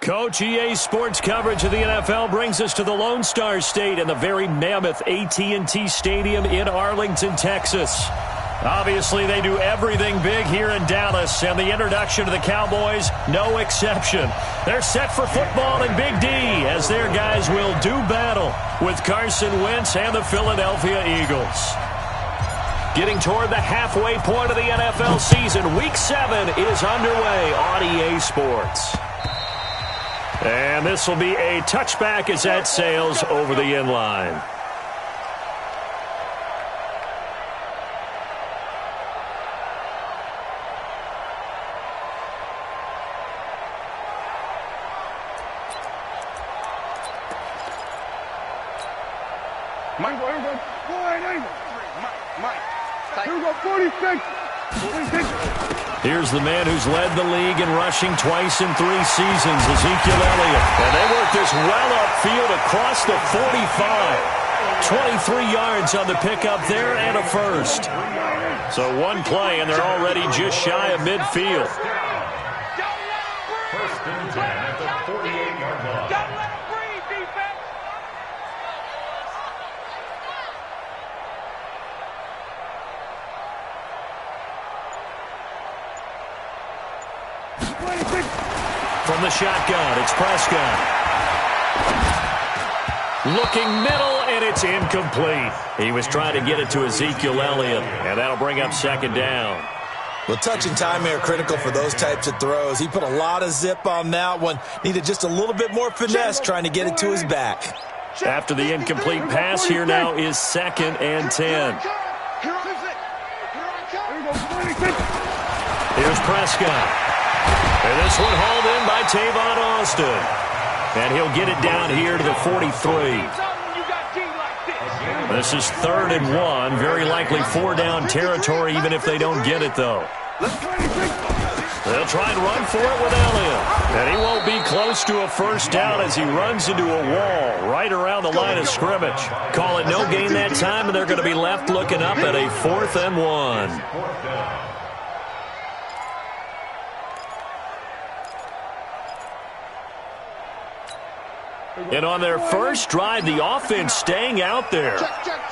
Coach, EA Sports coverage of the NFL brings us to the Lone Star State and the very mammoth AT&T Stadium in Arlington, Texas. Obviously, they do everything big here in Dallas, and the introduction to the Cowboys, no exception. They're set for football in Big D as their guys will do battle with Carson Wentz and the Philadelphia Eagles. Getting toward the halfway point of the NFL season, Week 7 is underway on EA Sports. And this will be a touchback as that sails over the end line. Here's the man who's led the league in rushing twice in 3 seasons, Ezekiel Elliott. And they work this well upfield across the 45. 23 yards on the pickup there and a first. So one play and they're already just shy of midfield. First and 10 at the 48-yard line. Don't let him breathe, defense. From the shotgun, it's Prescott. Looking middle, and it's incomplete. He was trying to get it to Ezekiel Elliott, and that'll bring up second down. Well, touch and timing are critical for those types of throws. He put a lot of zip on that one. Needed just a little bit more finesse trying to get it to his back. After the incomplete pass, here now is second and 10. Here's Prescott. And this one hauled in by Tavon Austin. And he'll get it down here to the 43. This is 3rd and 1. Very likely 4-down territory, even if they don't get it, though. They'll try and run for it with Elliott. And he won't be close to a first down as he runs into a wall right around the line of scrimmage. Call it no gain that time, and they're going to be left looking up at a 4th and 1. And on their first drive, the offense staying out there.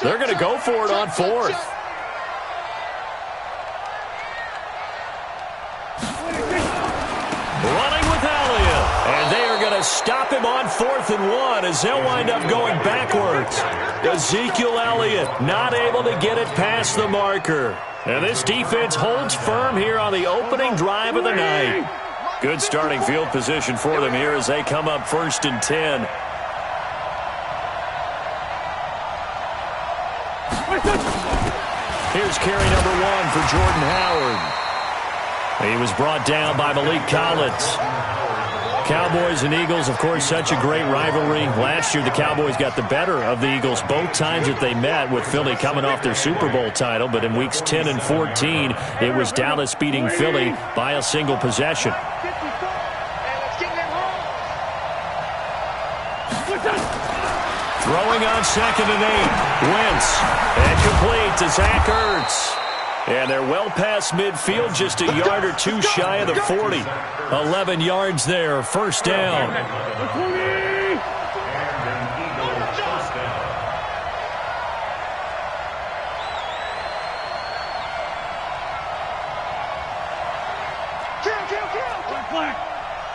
They're going to go for it on 4th. Running with Elliott. And they are going to stop him on 4th and 1 as they'll wind up going backwards. Ezekiel Elliott not able to get it past the marker. And this defense holds firm here on the opening drive of the night. Good starting field position for them here as they come up 1st and 10. Here's carry number 1 for Jordan Howard. He was brought down by Malik Collins. Cowboys and Eagles, of course, such a great rivalry. Last year, the Cowboys got the better of the Eagles both times that they met, with Philly coming off their Super Bowl title. But in weeks 10 and 14, it was Dallas beating Philly by a single possession. Throwing on 2nd and 8. Wentz. And complete to Zach Ertz. And they're well past midfield, just a yard or 2 shy of the 40. 11 yards there, first down.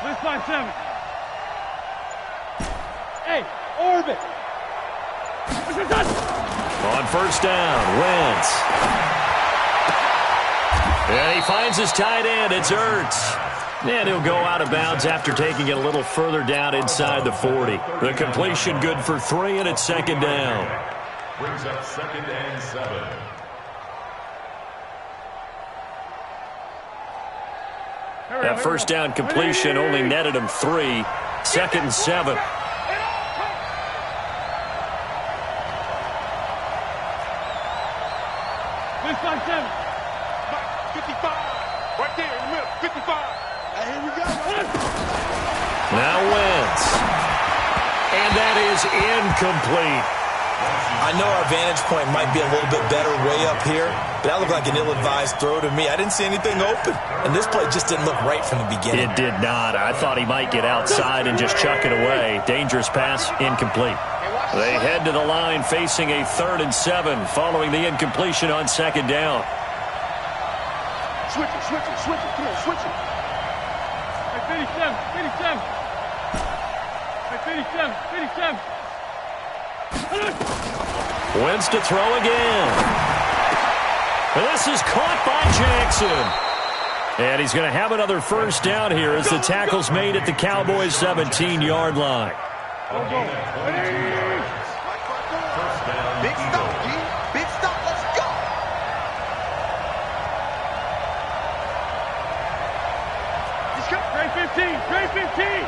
Let's find 7. Hey, orbit. On first down, Wentz. And he finds his tight end. It's Ertz. And he'll go out of bounds after taking it a little further down inside the 40. The completion good for 3, and it's second down. Brings up 2nd and 7. That first down completion only netted him 3. 2nd and 7. Let's find 7. 55. Right there in the middle. 55. And here we go. Now Wentz. And that is incomplete. I know our vantage point might be a little bit better way up here, but that looked like an ill-advised throw to me. I didn't see anything open, and this play just didn't look right from the beginning. It did not. I thought he might get outside and just chuck it away. Dangerous pass, incomplete. They head to the line facing a 3rd and 7 following the incompletion on 2nd down. Switch it. Come on, switch it. Hey, 57. Hey, 57. Wins to throw again. And this is caught by Jackson. And he's going to have another first down here as the tackle's made at the Cowboys' 17-yard line. Big stop, G. Big stop. Let's go. Trey 15.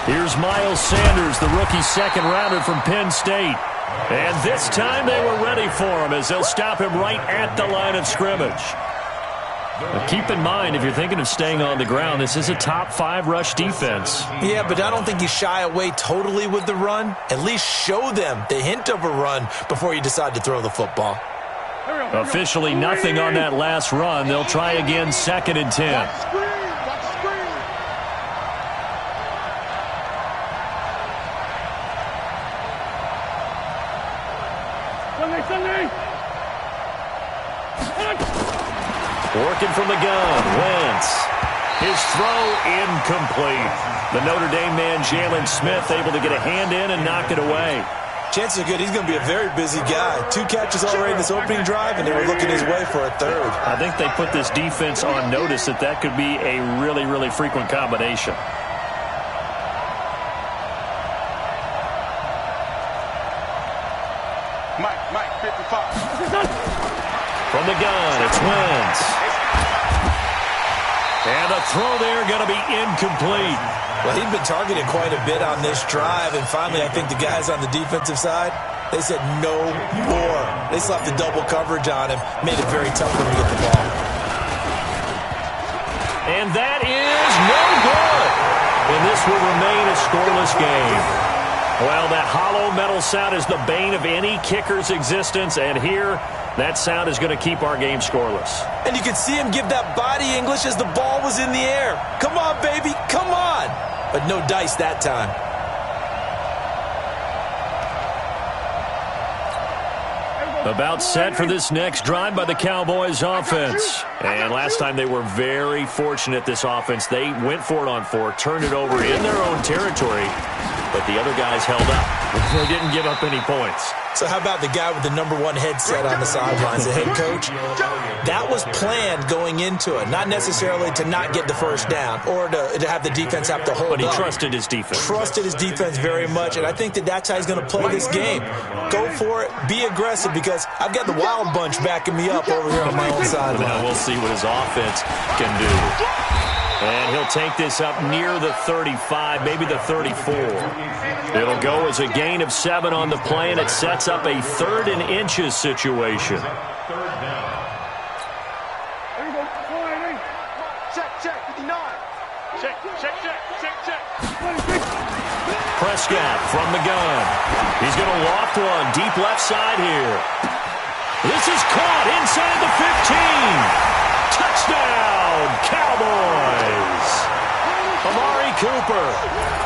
Here's Miles Sanders, the rookie second-rounder from Penn State. And this time they were ready for him as they'll stop him right at the line of scrimmage. But keep in mind, if you're thinking of staying on the ground, this is a top 5 rush defense. Yeah, but I don't think you shy away totally with the run. At least show them the hint of a run before you decide to throw the football. Officially nothing on that last run. They'll try again 2nd and 10. Watch the screen. Sunday. Working from the gun. Wentz. His throw incomplete. The Notre Dame man, Jalen Smith, able to get a hand in and knock it away. Chances are good he's going to be a very busy guy. 2 catches already in this opening drive, and they were looking his way for a 3rd. I think they put this defense on notice that could be a really, really frequent combination. Mike, 55. From the gun, it's Wentz. And a throw there going to be incomplete. Well, he'd been targeted quite a bit on this drive, and finally I think the guys on the defensive side, they said no more. They slapped the double coverage on him, made it very tough for him to get the ball. And that is no good. And this will remain a scoreless game. Well, that hollow metal sound is the bane of any kicker's existence, and here, that sound is going to keep our game scoreless. And you could see him give that body English as the ball was in the air. Come on, baby, come on. But no dice that time. About set for this next drive by the Cowboys offense. And last time they were very fortunate, this offense. They went for it on 4, turned it over in their own territory, but the other guys held up. They didn't give up any points. So how about the guy with the #1 headset on the sidelines, the head coach? That was planned going into it, not necessarily to not get the first down or to have the defense have to hold up. But he trusted his defense. Trusted his defense very much, and I think that's how he's going to play this game. Go for it, be aggressive, because I've got the wild bunch backing me up over here on my own sideline. Now we'll see what his offense can do. And he'll take this up near the 35, maybe the 34. It'll go as a gain of 7 on the play, and it sets up a 3rd and inches situation. Check, 59. Check. Prescott from the gun. He's going to loft one deep left side here. This is caught inside the 15. Touchdown, Cowboys. Amari Cooper,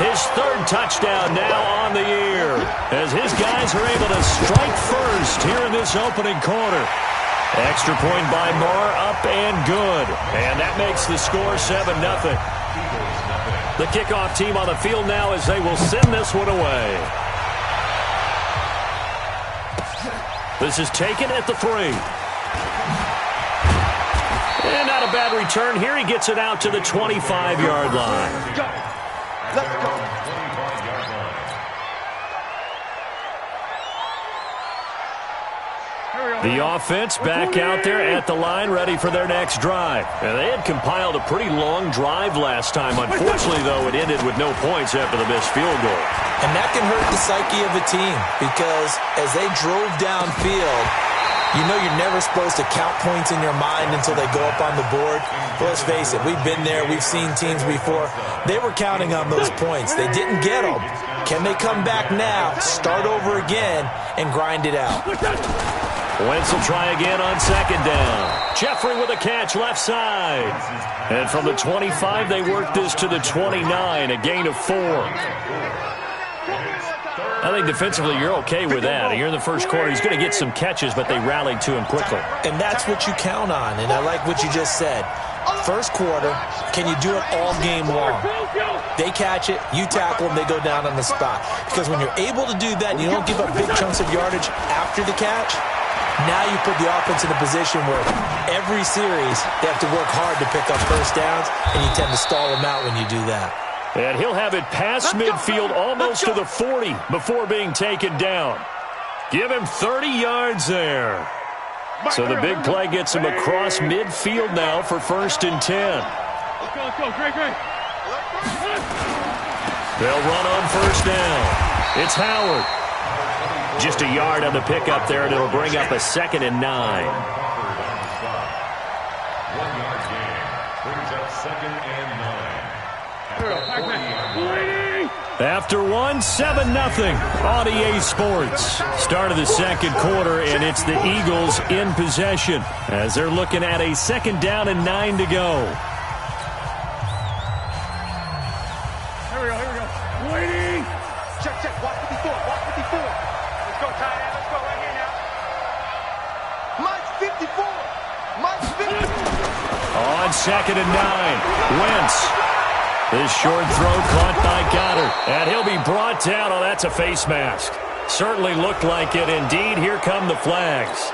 his 3rd touchdown now on the year, as his guys are able to strike first here in this opening quarter. Extra point by Moore, up and good. And that makes the score 7-0. The kickoff team on the field now as they will send this one away. This is taken at the 3. And not a bad return here. He gets it out to the 25-yard line. Let's go. The offense back out there at the line, ready for their next drive. And they had compiled a pretty long drive last time. Unfortunately, though, it ended with no points after the missed field goal. And that can hurt the psyche of a team, because as they drove downfield, You know you're never supposed to count points in your mind until they go up on the board. But let's face it, we've been there. We've seen teams before. They were counting on those points. They didn't get them. Can they come back now, start over again, and grind it out? Wentz will try again on second down. Jeffrey with a catch left side. And from the 25, they work this to the 29, a gain of 4. I think defensively you're okay with that. Here in the first quarter, he's going to get some catches, but they rallied to him quickly. And that's what you count on, and I like what you just said. First quarter, can you do it all game long? They catch it, you tackle them, they go down on the spot. Because when you're able to do that and you don't give up big chunks of yardage after the catch, now you put the offense in a position where every series they have to work hard to pick up first downs, and you tend to stall them out when you do that. And he'll have it past midfield almost to the 40 before being taken down. Give him 30 yards there. So the big play gets him across midfield now for 1st and 10. Let's go, great. They'll run on 1st down. It's Howard. Just a yard on the pickup there, and it'll bring up a 2nd and 9. 1 yard gain brings up 2nd and 9. After one, 7-0 on EA Sports. Start of the second quarter, and it's the Eagles in possession as they're looking at a 2nd down and 9 to go. Here we go. Waiting. Check. Watch 54. Let's go, Ty. Let's go right here now. Mike's 54. On 2nd and 9, Wentz. This short throw caught by Goddard. And he'll be brought down. Oh, that's a face mask. Certainly looked like it. Indeed, here come the flags.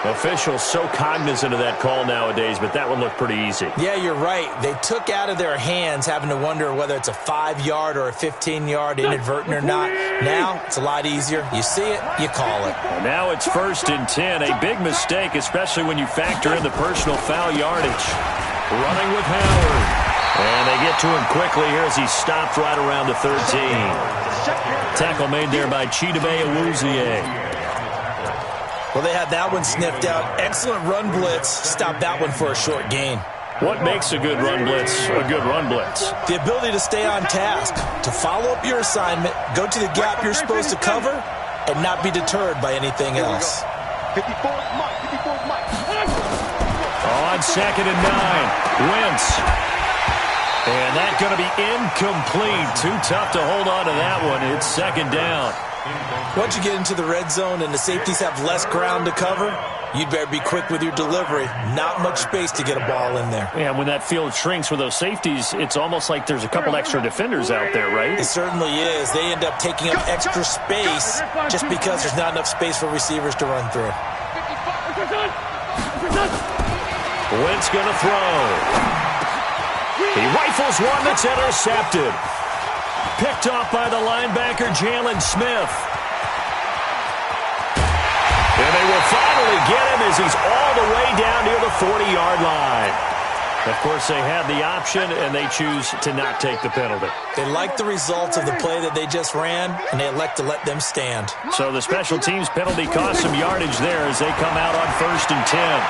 Officials so cognizant of that call nowadays, but that one looked pretty easy. Yeah, you're right. They took out of their hands having to wonder whether it's a 5-yard or a 15-yard inadvertent or not. Now, it's a lot easier. You see it, you call it. And now it's 1st and 10. A big mistake, especially when you factor in the personal foul yardage. Running with Howard. And they get to him quickly here as he stopped right around the 13. Tackle made there by Chidobe Awuzie. Well, they had that one sniffed out. Excellent run blitz. Stopped that one for a short gain. What makes a good run blitz a good run blitz? The ability to stay on task, to follow up your assignment, go to the gap you're supposed to cover, and not be deterred by anything else. 54 Mike. On 2nd and 9, Wentz. And that's going to be incomplete. Too tough to hold on to that one. It's 2nd down. Once you get into the red zone and the safeties have less ground to cover, you'd better be quick with your delivery. Not much space to get a ball in there. Yeah, when that field shrinks with those safeties, it's almost like there's a couple extra defenders out there, right? It certainly is. They end up taking up extra space just because there's not enough space for receivers to run through. Wentz going to throw. He rifles one that's intercepted. Picked off by the linebacker, Jalen Smith. And they will finally get him as he's all the way down near the 40-yard line. Of course, they had the option, and they choose to not take the penalty. They like the results of the play that they just ran, and they elect to let them stand. So the special teams penalty cost some yardage there as they come out on 1st and 10.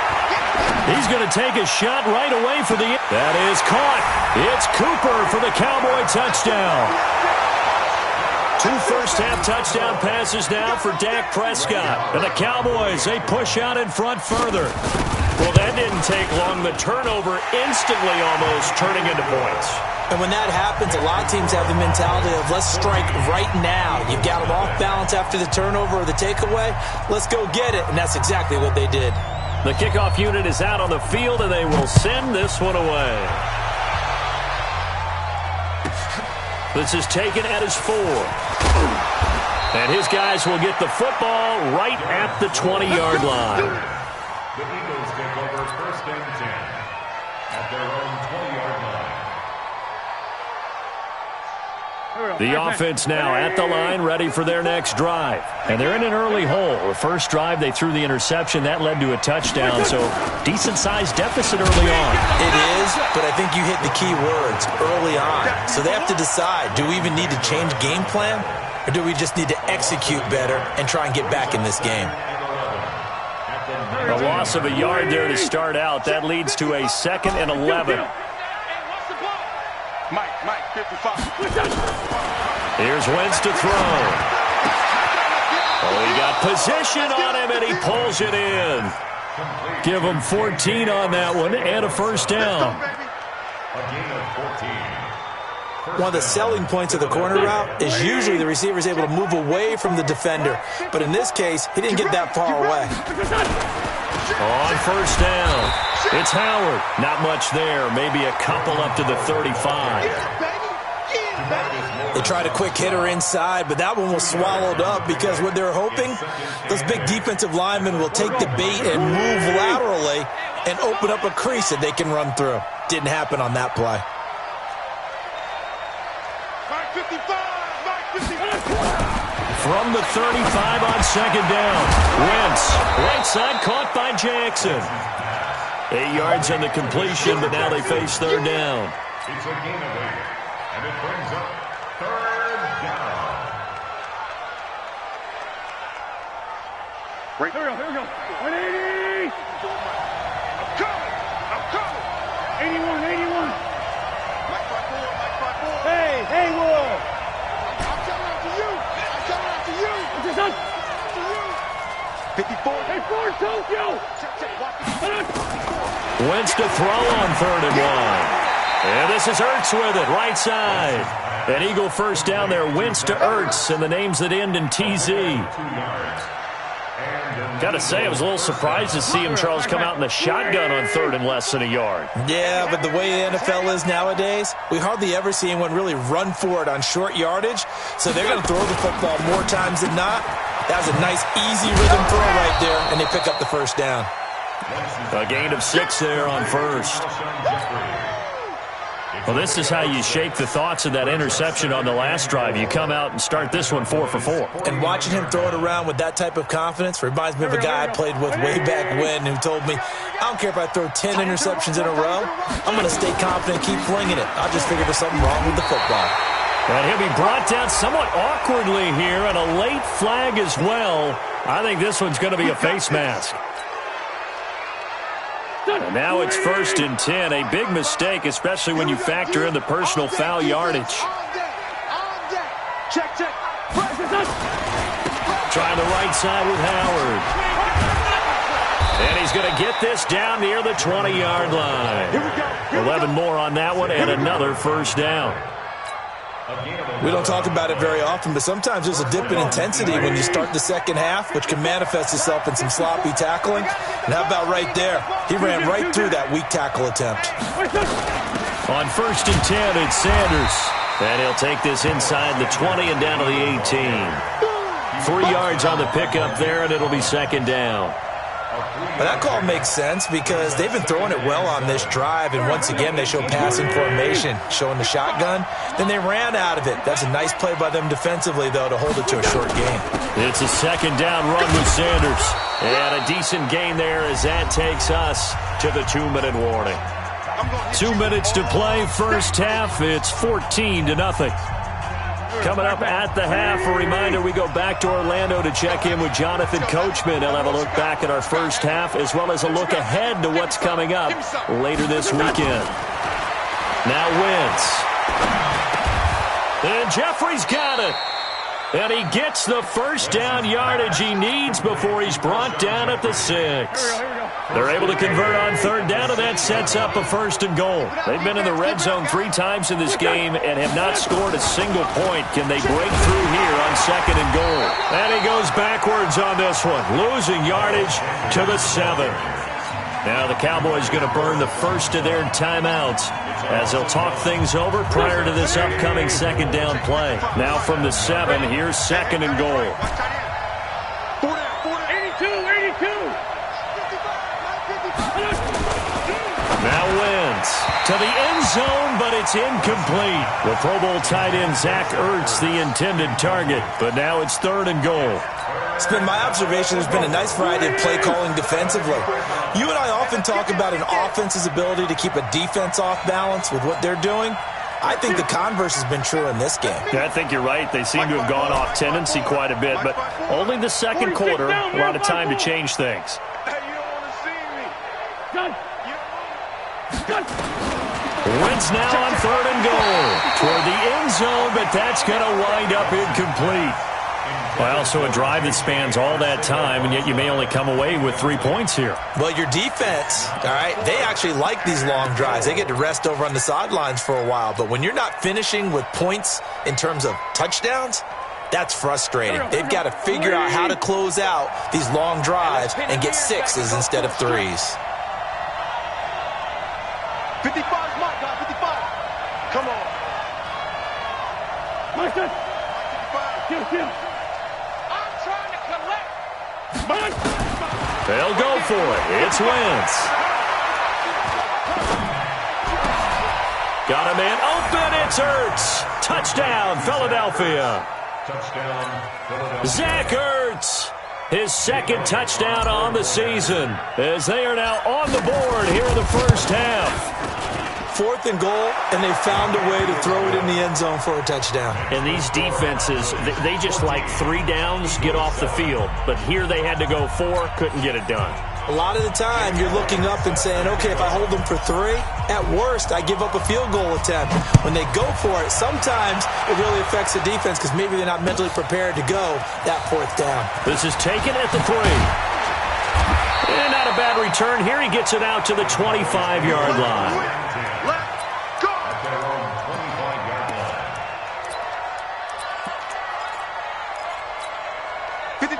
He's going to take a shot right away for the... That is caught. It's Cooper for the Cowboy touchdown. 2 first-half touchdown passes now for Dak Prescott. And the Cowboys, they push out in front further. Well, that didn't take long. The turnover instantly almost turning into points. And when that happens, a lot of teams have the mentality of let's strike right now. You've got them off balance after the turnover or the takeaway. Let's go get it. And that's exactly what they did. The kickoff unit is out on the field, and they will send this one away. This is taken at his 4. And his guys will get the football right at the 20-yard line. The Eagles take over 1st and 10 at their own 20-yard line. The offense now at the line, ready for their next drive. And they're in an early hole. The first drive, they threw the interception. That led to a touchdown, so decent-sized deficit early on. It is, but I think you hit the key words, early on. So they have to decide, do we even need to change game plan, or do we just need to execute better and try and get back in this game? At the A loss of a yard there to start out. That leads to a 2nd and 11. Mike, 55. Here's Wentz to throw. Oh, he got position on him, and he pulls it in. Give him 14 on that one and a first down. A gain of 14. One of the selling points of the corner route is usually the receiver is able to move away from the defender. But in this case, he didn't get that far away. On first down, it's Howard. Not much there. Maybe a couple up to the 35. They tried a quick hitter inside, but that one was swallowed up because what they're hoping, those big defensive linemen will take the bait and move laterally and open up a crease that they can run through. Didn't happen on that play. From the 35 on second down. Wentz, right side, caught by Jackson. 8 yards on the completion, but now they face third down. It's a gain of 8, and it brings up third down. Here we go. 180. I'm coming. 81. Hey, Will. I'm coming after you. What's this on? 54. Hey, Ford, Tokyo. Wentz to throw on 3rd and 1. And this is Ertz with it, right side. An Eagle first down there, Wentz to Ertz, and the names that end in TZ. 2 yards. Got to say, I was a little surprised to see him, Charles, come out in the shotgun on 3rd and less than a yard. Yeah, but the way the NFL is nowadays, we hardly ever see anyone really run for it on short yardage. So they're going to throw the football more times than not. That was a nice, easy rhythm throw right there, and they pick up the first down. A gain of 6 there on first. Well, this is how you shake the thoughts of that interception on the last drive. You come out and start this one 4 for 4. And watching him throw it around with that type of confidence reminds me of a guy I played with way back when who told me, I don't care if I throw 10 interceptions in a row. I'm going to stay confident and keep flinging it. I just figured there's something wrong with the football. And he'll be brought down somewhat awkwardly here, and a late flag as well. I think this one's going to be a face mask. And now it's 1st and 10. A big mistake, especially when you factor in the personal foul yardage. Check. Trying the right side with Howard. And he's going to get this down near the 20-yard line. 11 more on that one, and another first down. We don't talk about it very often, but sometimes there's a dip in intensity when you start the second half, which can manifest itself in some sloppy tackling. And how about right there? He ran right through that weak tackle attempt. On 1st and 10, it's Sanders. And he'll take this inside the 20 and down to the 18. 3 yards on the pickup there, and it'll be second down. But that call makes sense because they've been throwing it well on this drive, and once again they show passing formation, showing the shotgun. Then they ran out of it. That's a nice play by them defensively, though, to hold it to a short game. It's a second down run with Sanders. And a decent gain there as that takes us to the 2-minute warning. 2 minutes to play, first half. It's 14-0. Coming up at the half, a reminder, we go back to Orlando to check in with Jonathan Coachman. He'll have a look back at our first half as well as a look ahead to what's coming up later this weekend. Now Wentz. And Jeffrey's got it. And he gets the first down yardage he needs before he's brought down at the 6. They're able to convert on third down, and that sets up a 1st and goal. They've been in the red zone 3 times in this game and have not scored a single point. Can they break through here on 2nd and goal? And he goes backwards on this one, losing yardage to the 7. Now the Cowboys going to burn the first of their timeouts as they'll talk things over prior to this upcoming second down play. Now from the 7, here's 2nd and goal. 82. Now Wentz to the end zone, but it's incomplete. The Pro Bowl tight end Zach Ertz, the intended target, but now it's 3rd and goal. It's been my observation there's been a nice variety of play calling defensively. You and I often talk about an offense's ability to keep a defense off balance with what they're doing. I think the converse has been true in this game. Yeah, I think you're right. They seem to have gone off tendency quite a bit, but only the second quarter, a lot of time to change things. Hey, you don't want to Gun. Wentz now on 3rd and goal. Toward the end zone, but that's going to wind up incomplete. Well, so a drive that spans all that time, and yet you may only come away with 3 points here. Well, your defense, all right, they actually like these long drives. They get to rest over on the sidelines for a while. But when you're not finishing with points in terms of touchdowns, that's frustrating. They've got to figure out how to close out these long drives and get 6s instead of 3s. 55 is my guy, 55. Come on. My son. Kill. I'm trying to collect. They'll go for it. It's Wentz. Got a man open. It's Ertz. Touchdown, Philadelphia. Touchdown, Philadelphia. Zach Ertz, his 2nd touchdown on the season, as they are now on the board here in the first half. 4th and goal, and they found a way to throw it in the end zone for a touchdown. And these defenses, they just like 3 downs, get off the field. But here they had to go 4, couldn't get it done. A lot of the time, you're looking up and saying, okay, if I hold them for 3, at worst, I give up a field goal attempt. When they go for it, sometimes it really affects the defense because maybe they're not mentally prepared to go that 4th down. This is taken at the 3. And not a bad return here. He gets it out to the 25-yard line. Let's go. At their own 25-yard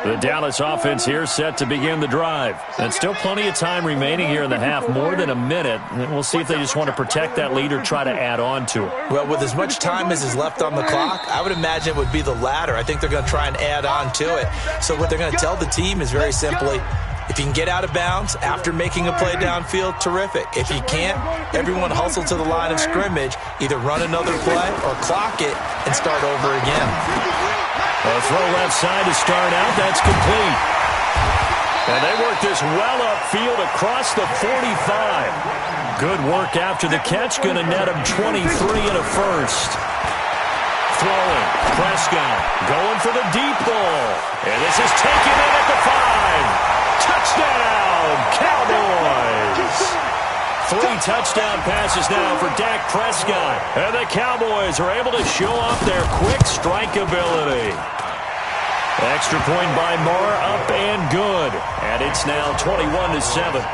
line. The Dallas offense here set to begin the drive. And still plenty of time remaining here in the half, more than a minute. And we'll see if they just want to protect that lead or try to add on to it. Well, with as much time as is left on the clock, I would imagine it would be the latter. I think they're going to try and add on to it. So what they're going to tell the team is very simply, if you can get out of bounds after making a play downfield, terrific. If you can't, everyone hustle to the line of scrimmage, either run another play or clock it and start over again. A throw left side to start out. That's complete. And they work this well upfield across the 45. Good work after the catch. Going to net him 23 and a first. Throwing. Prescott going for the deep ball. And this is taken in at the 5. Touchdown, Cowboys! 3 touchdown passes now for Dak Prescott. And the Cowboys are able to show off their quick strike ability. Extra point by Mha, up and good. And it's now 21-7.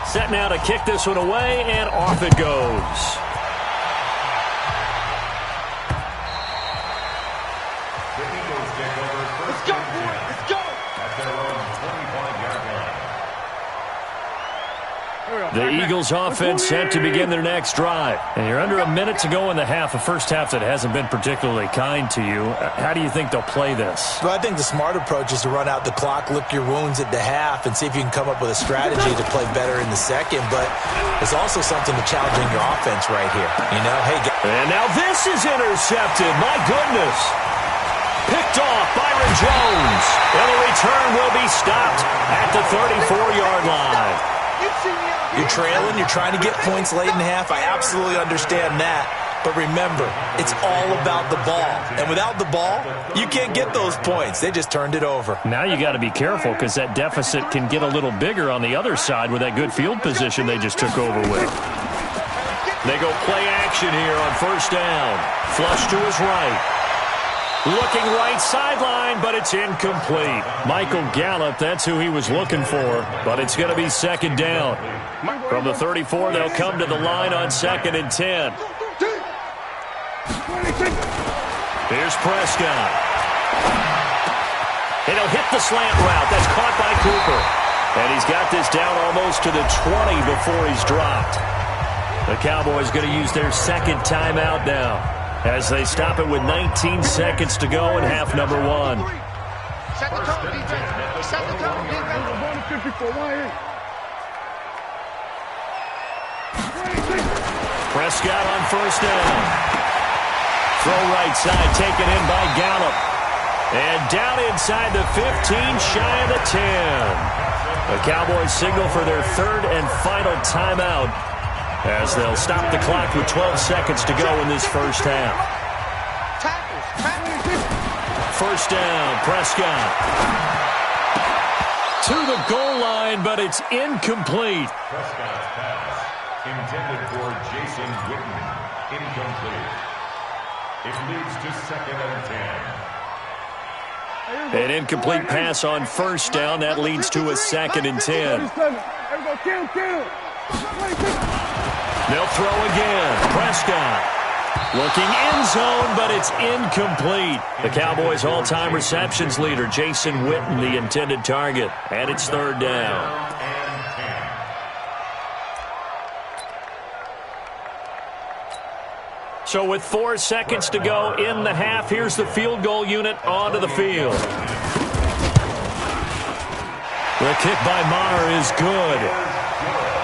Set now to kick this one away, and off it goes. Let's go, boys. Let's go. At their own 25-yard line. The Eagles offense set to begin their next drive. And you're under a minute to go in the half, a first half that hasn't been particularly kind to you. How do you think they'll play this? Well, I think the smart approach is to run out the clock, lick your wounds at the half, and see if you can come up with a strategy to play better in the second. But there's also something to challenging your offense right here. You know, hey, and now this is intercepted. My goodness. Picked off Byron Jones. And the return will be stopped at the 34-yard line. You're trailing, you're trying to get points late in the half. I absolutely understand that. But remember, it's all about the ball. And without the ball, you can't get those points. They just turned it over. Now you got to be careful because that deficit can get a little bigger on the other side with that good field position they just took over with. They go play action here on first down. Flush to his right. Looking right sideline, but it's incomplete. Michael Gallup, that's who he was looking for, but it's going to be second down. From the 34, they'll come to the line on 2nd and 10. Here's Prescott. And he'll hit the slant route. That's caught by Cooper. And he's got this down almost to the 20 before he's dropped. The Cowboys going to use their 2nd timeout now, as they stop it with 19 seconds to go in half number 1. Set the tone, defense. Set the tone, defense. Prescott on first down. Throw right side, taken in by Gallup. And down inside the 15, shy of the 10. The Cowboys signal for their 3rd and final timeout, as they'll stop the clock with 12 seconds to go in this first half. First down, Prescott. to the goal line, but it's incomplete. Prescott's pass intended for Jason Witten. Incomplete. It leads to 2nd and 10. An incomplete pass on first down. That leads to a 2nd and 10. They'll throw again. Prescott looking end zone, but it's incomplete. The Cowboys' all-time receptions leader, Jason Witten, the intended target. And it's 3rd down. So with 4 seconds to go in the half, here's the field goal unit onto the field. The kick by Maher is good.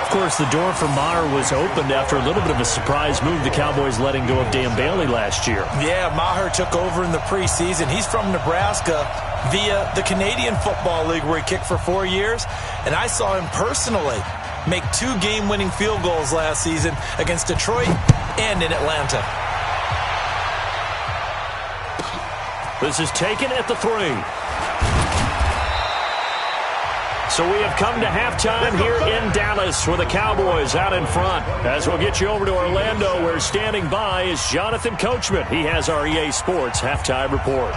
Of course, the door for Maher was opened after a little bit of a surprise move, the Cowboys letting go of Dan Bailey last year. Yeah, Maher took over in the preseason. He's from Nebraska via the Canadian Football League, where he kicked for 4 years. And I saw him personally make 2 game-winning field goals last season against Detroit and in Atlanta. This is taken at the 3. So we have come to halftime here in Dallas with the Cowboys out in front. As we'll get you over to Orlando, where standing by is Jonathan Coachman. He has our EA Sports halftime report.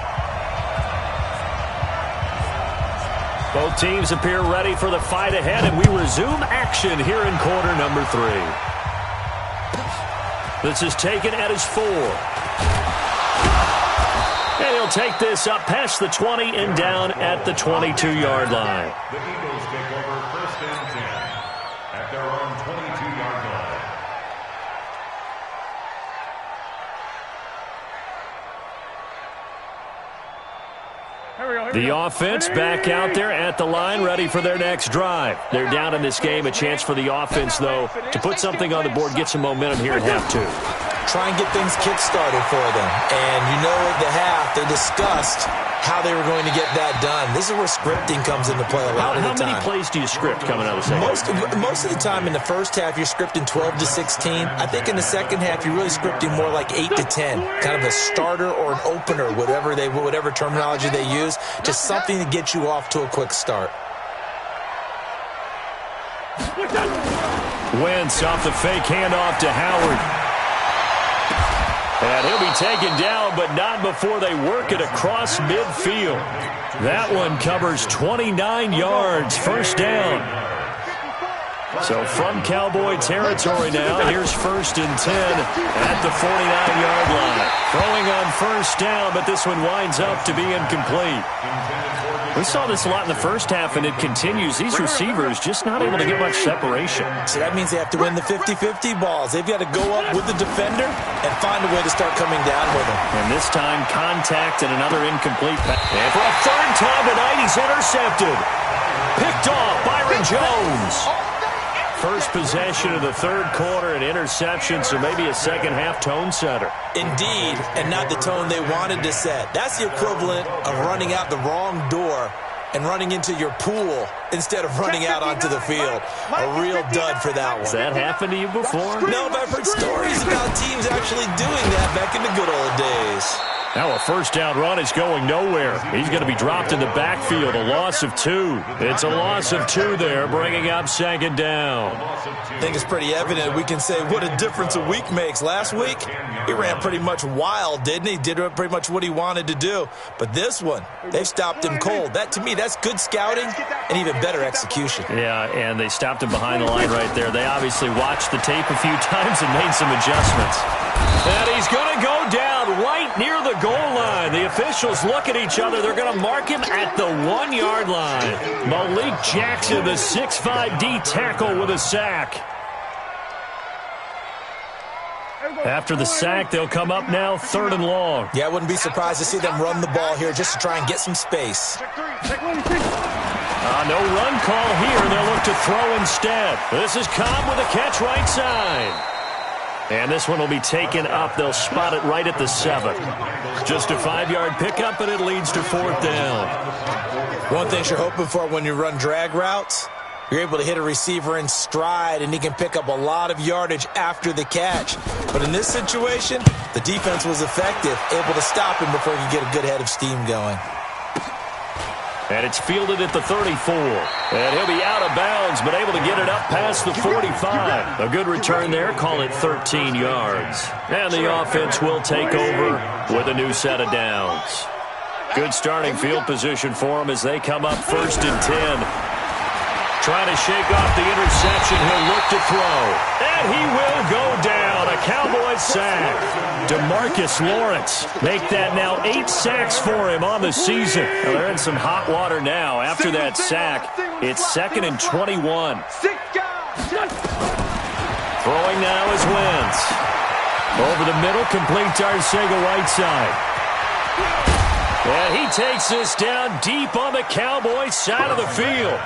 Both teams appear ready for the fight ahead, and we resume action here in quarter number 3. This is taken at his 4. And he'll take this up past the 20 and down at the 22-yard line. The Eagles take over 1st and 10 at their own 22-yard line. The offense back out there at the line, ready for their next drive. They're down in this game. A chance for the offense, though, to put something on the board, get some momentum here at half 2. Try and get things kick-started for them. And you know at the half, they discussed how they were going to get that done. This is where scripting comes into play a lot of the time. How many plays do you script coming out of the second? Most of the time in the first half, you're scripting 12 to 16. I think in the second half, you're really scripting more like 8 to 10. Kind of a starter or an opener, whatever terminology they use. Just something to get you off to a quick start. Wentz off the fake handoff to Howard. And he'll be taken down, but not before they work it across midfield. That one covers 29 yards, 1st down. So from Cowboy territory now, here's 1st and 10 at the 49-yard line. Throwing on 1st down, but this one winds up to be incomplete. We saw this a lot in the first half, and it continues. These receivers just not able to get much separation. So that means they have to win the 50-50 balls. They've got to go up with the defender and find a way to start coming down with them. And this time, contact and another incomplete pass. And for a 3rd time tonight, he's intercepted. Picked off Byron Jones. First possession of the 3rd quarter, an interception, so maybe a second-half tone setter. Indeed, and not the tone they wanted to set. That's the equivalent of running out the wrong door and running into your pool instead of running out onto the field. A real dud for that one. Has that happened to you before? No, but I've heard stories about teams actually doing that back in the good old days. Now a 1st down run is going nowhere. He's going to be dropped in the backfield, a loss of 2. It's a loss of 2 there, bringing up 2nd down. I think it's pretty evident. We can say what a difference a week makes. Last week, he ran pretty much wild, didn't he? Did pretty much what he wanted to do. But this one, they've stopped him cold. That, to me, that's good scouting and even better execution. Yeah, and they stopped him behind the line right there. They obviously watched the tape a few times and made some adjustments. And he's going to go down right near the goal line. The officials look at each other. They're going to mark him at the 1-yard line. Malik Jackson, the 6'5" D tackle with a sack. After the sack, they'll come up now 3rd and long. Yeah, I wouldn't be surprised to see them run the ball here just to try and get some space. No run call here. They'll look to throw instead. This is Cobb with a catch right side. And this one will be taken up. They'll spot it right at the 7. Just a 5-yard pickup, and it leads to 4th down. One thing you're hoping for when you run drag routes, you're able to hit a receiver in stride, and he can pick up a lot of yardage after the catch. But in this situation, the defense was effective, able to stop him before he could get a good head of steam going. And it's fielded at the 34. And he'll be out of bounds, but able to get it up past the 45. A good return there. Call it 13 yards. And the offense will take over with a new set of downs. Good starting field position for them as they come up 1st and 10. Trying to shake off the interception. He'll look to throw. And he will go down. A Cowboys sack. DeMarcus Lawrence make that now 8 sacks for him on the season. Well, they're in some hot water now. After that sack, it's 2nd and 21. Throwing now is Wentz. Over the middle, complete to Arcega right side. And he takes this down deep on the Cowboys side of the field.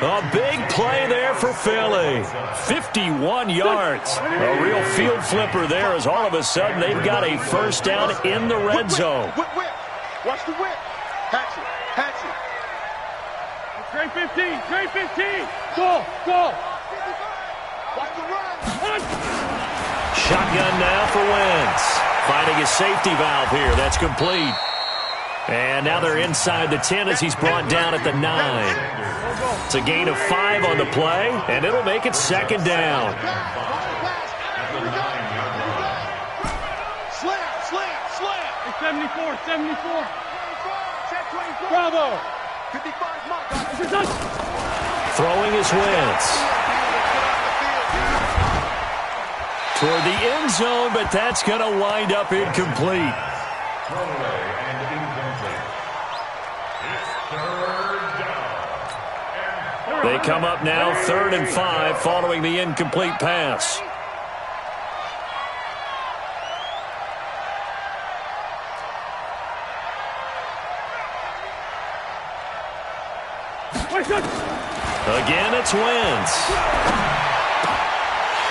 A big play there for Philly. 51 yards. A real field flipper there as all of a sudden they've got a first down in the red zone. Watch the whip. Hatch it. Trey 15. Go. Watch the run. Shotgun now for Wentz. Finding a safety valve here. That's complete. And now they're inside the 10 as he's brought down at the 9. It's a gain of 5 on the play, and it'll make it 2nd down. Slam. 74. Bravo. 55. Throwing is Wentz. Toward the end zone, but that's going to wind up incomplete. They come up now 3rd and 5 following the incomplete pass. Again, it's Wentz.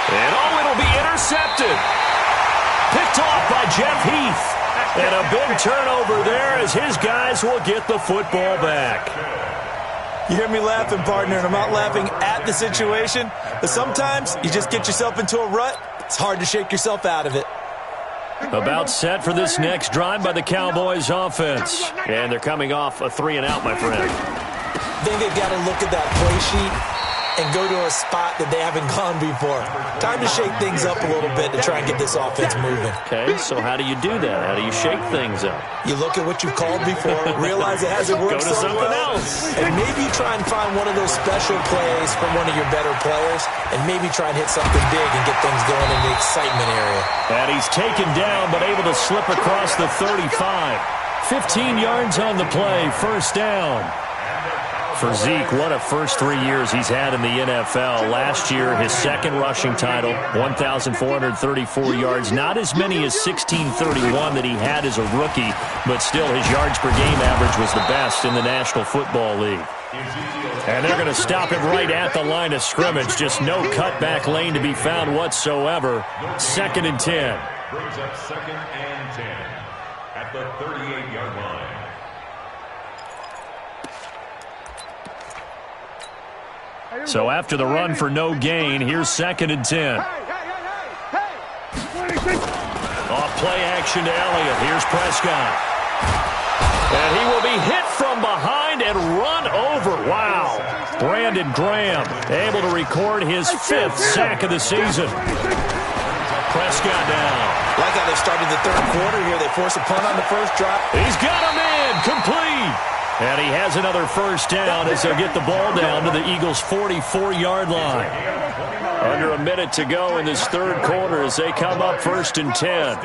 And it'll be intercepted. Picked off by Jeff Heath. And a big turnover there as his guys will get the football back. You hear me laughing, partner, and I'm not laughing at the situation, but sometimes you just get yourself into a rut. It's hard to shake yourself out of it. About set for this next drive by the Cowboys offense. And thee coming off a 3-and-out, my friend. I think they've got to look at that play sheet and go to a spot that they haven't gone before. Time to shake things up a little bit to try and get this offense moving. Okay, so how do you do that? How do you shake things up? You look at what you've called before, realize it hasn't worked so well, something else. and maybe try and find one of those special plays from one of your better players, and maybe try and hit something big and get things going in the excitement area. And he's taken down, but able to slip across the 35. 15 yards on the play, 1st down. For Zeke, what a first 3 years he's had in the NFL. Last year, his 2nd rushing title, 1,434 yards. Not as many as 1,631 that he had as a rookie, but still his yards per game average was the best in the National Football League. And they're going to stop him right at the line of scrimmage. Just no cutback lane to be found whatsoever. 2nd and 10. Brings up 2nd and 10 at the 38-yard line. So after the run for no gain, here's 2nd and 10. Off play action to Elliott. Here's Prescott. And he will be hit from behind and run over. Wow. Brandon Graham able to record his 5th sack of the season. Prescott down. Like how they started the 3rd quarter here. They force a punt on the first drive. He's got him in. Complete. And he has another first down as they'll get the ball down to the Eagles' 44-yard line. Under a minute to go in this 3rd quarter as they come up 1st and 10.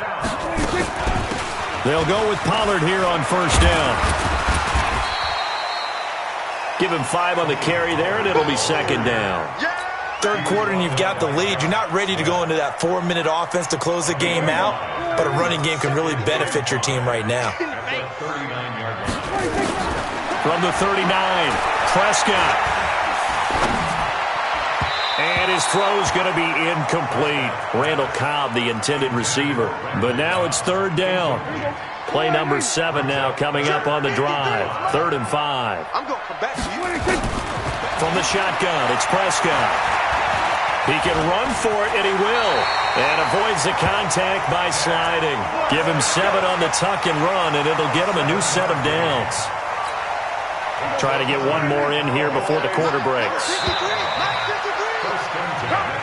They'll go with Pollard here on 1st down. Give him 5 on the carry there, and it'll be 2nd down. 3rd quarter and you've got the lead. You're not ready to go into that 4-minute offense to close the game out, but a running game can really benefit your team right now. From the 39, Prescott. And his throw's going to be incomplete. Randall Cobb, the intended receiver. But now it's 3rd down. Play number 7 now coming up on the drive. 3rd and 5. I'm going to come back to you. From the shotgun, it's Prescott. He can run for it, and he will. And avoids the contact by sliding. Give him 7 on the tuck and run, and it'll get him a new set of downs. Try to get one more in here before the quarter breaks.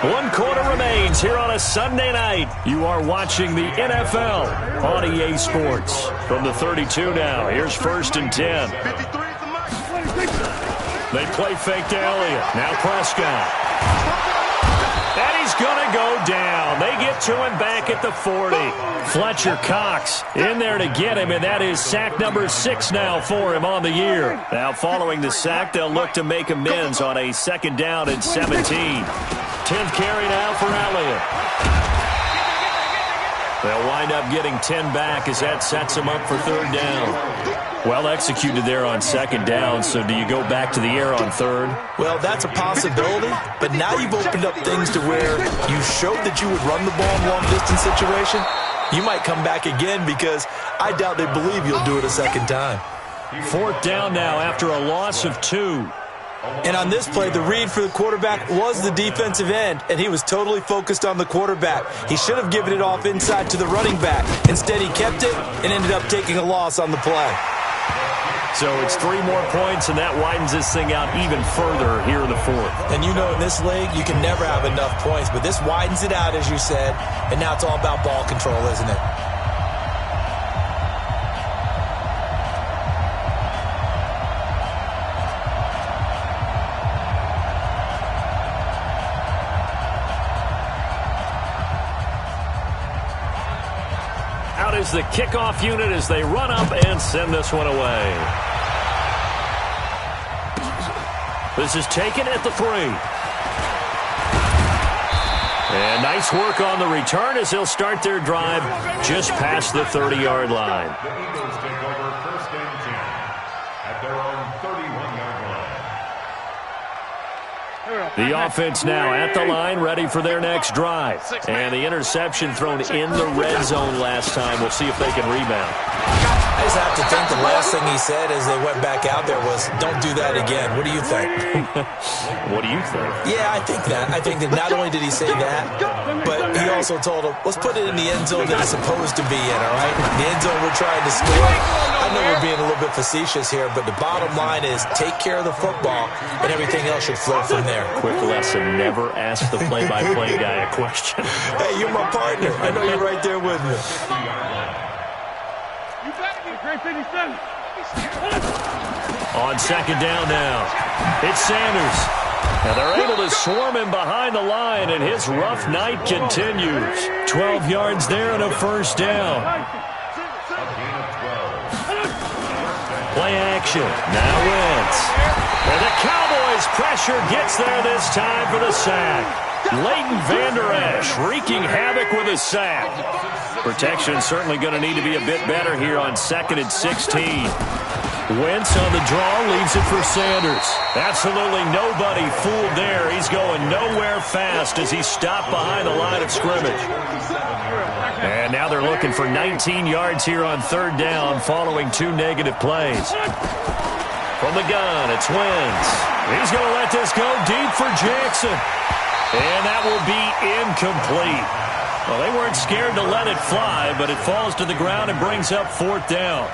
1 quarter remains here on a Sunday night. You are watching the NFL on EA Sports. From the 32 now, here's 1st and 10. They play fake to Elliott. Now Prescott. And he's going to go down. They get to him back at the 40. Fletcher Cox in there to get him, and that is sack number 6 now for him on the year. Now following the sack, they'll look to make amends on a 2nd down and 17. 10th carry now for Elliott. They'll wind up getting 10 back as that sets them up for 3rd down. Well executed there on 2nd down, so do you go back to the air on 3rd? Well, that's a possibility, but now you've opened up things to where you showed that you would run the ball in long-distance situation. You might come back again because I doubt they believe you'll do it a 2nd time. 4th down now after a loss of 2. And on this play, the read for the quarterback was the defensive end, and he was totally focused on the quarterback. He should have given it off inside to the running back. Instead, he kept it and ended up taking a loss on the play. So it's 3 more points, and that widens this thing out even further here in the 4th. And you know in this league, you can never have enough points, but this widens it out, as you said, and now it's all about ball control, isn't it? Out is the kickoff unit as they run up and send this one away. This is taken at the 3. And nice work on the return as they'll start their drive just past the 30-yard line. The Eagles take over 1st and 10 at their own 31-yard line. The offense now at the line, ready for their next drive. And the interception thrown in the red zone last time. We'll see if they can rebound. I just have to think the last thing he said as they went back out there was, don't do that again. What do you think? What do you think? Yeah, I think that. I think that not only did he say that, but he also told him, let's put it in the end zone that it's supposed to be in, all right? The end zone we're trying to score. I know we're being a little bit facetious here, but the bottom line is take care of the football, and everything else should flow from there. Quick lesson, never ask the play-by-play guy a question. Hey, you're my partner. I know you're right there with me. On 2nd down now, it's Sanders. And they're able to swarm him behind the line, and his rough night continues. 12 yards there and a 1st down. Play action. Now Wentz. And the Cowboys pressure gets there this time for the sack. Leighton Vander Esch wreaking havoc with a sack. Protection certainly going to need to be a bit better here on 2nd and 16. Wentz on the draw, leaves it for Sanders. Absolutely nobody fooled there. He's going nowhere fast as he stopped behind the line of scrimmage. And now they're looking for 19 yards here on 3rd down following 2 negative plays. From the gun, it's Wentz. He's going to let this go deep for Jackson. And that will be incomplete. Well, they weren't scared to let it fly, but it falls to the ground and brings up 4th down.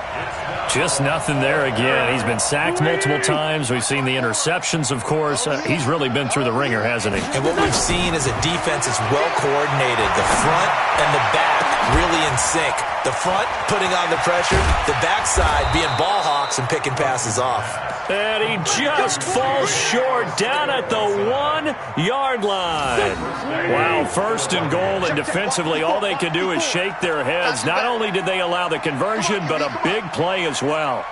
Just nothing there again. He's been sacked multiple times. We've seen the interceptions, of course. He's really been through the ringer, hasn't he? And what we've seen is a defense that's well coordinated. The front and the back really in sync. The front putting on the pressure, the backside being ball hawks and picking passes off. And he just falls short down at the 1-yard line. Wow, 1st and goal, and defensively all they can do is shake their heads. Not only did they allow the conversion, but a big play as well.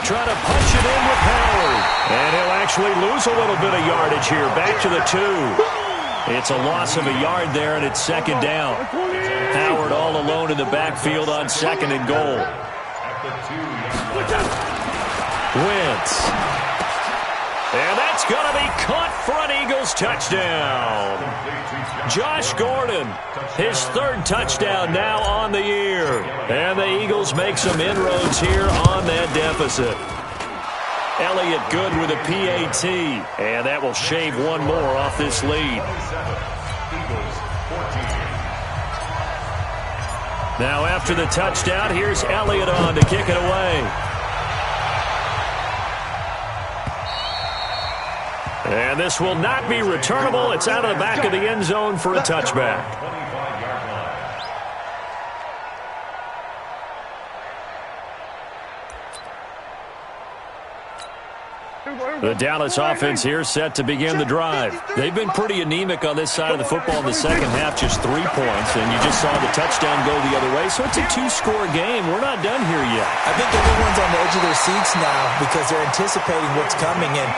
Try to punch it in with Howard. And he'll actually lose a little bit of yardage here. Back to the 2. It's a loss of a yard there, and it's 2nd down. Howard all alone in the backfield on 2nd and goal. Wentz. And that's going to be caught for an Eagles touchdown. Josh Gordon, his 3rd touchdown now on the year. And the Eagles make some inroads here on that deficit. Elliott good with a PAT, and that will shave one more off this lead. Now after the touchdown, here's Elliott on to kick it away. And this will not be returnable. It's out of the back of the end zone for a touchback. The Dallas offense here set to begin the drive. They've been pretty anemic on this side of the football in the second half, just 3 points, and you just saw the touchdown go the other way. So it's a 2-score game. We're not done here yet. I think everyone's on the edge of their seats now because they're anticipating what's coming, and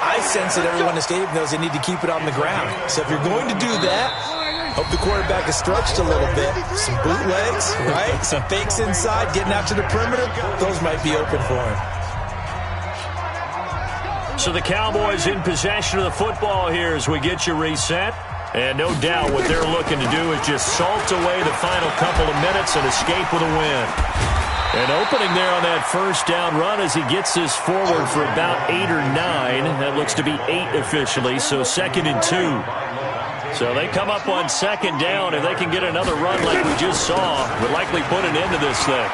I sense that everyone in the stadium knows they need to keep it on the ground. So if you're going to do that, hope the quarterback is stretched a little bit. Some bootlegs, right? Some fakes inside, getting out to the perimeter. Those might be open for him. So the Cowboys in possession of the football here as we get you reset. And no doubt what they're looking to do is just salt away the final couple of minutes and escape with a win. And opening there on that first down run as he gets this forward for about 8 or 9. That looks to be 8 officially, so 2nd and 2. So they come up on 2nd down. If they can get another run like we just saw, would likely put an end to this thing.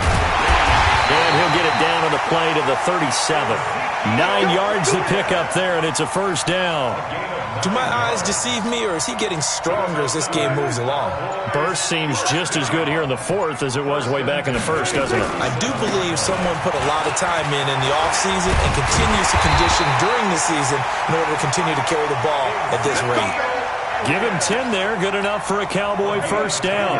And he'll get it down on the play to the 37. 9 yards to pick up there, and it's a first down. Do my eyes deceive me, or is he getting stronger as this game moves along? Burst seems just as good here in the 4th as it was way back in the 1st, doesn't it? I do believe someone put a lot of time in the offseason and continues to condition during the season in order to continue to carry the ball at this rate. Give him 10 there. Good enough for a Cowboy first down.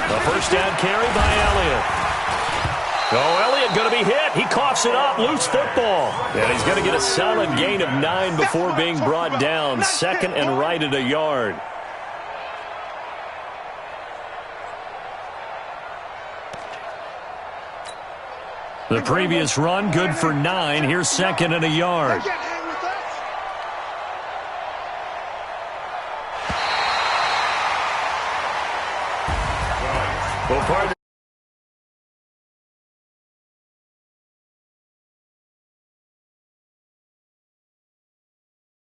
The first down carry by Elliott. Oh, Elliott going to be hit. He coughs it up. Loose football. And he's going to get a solid gain of 9 before being brought down. 2nd and right at a yard. The previous run good for 9. Here's 2nd and a yard. Well,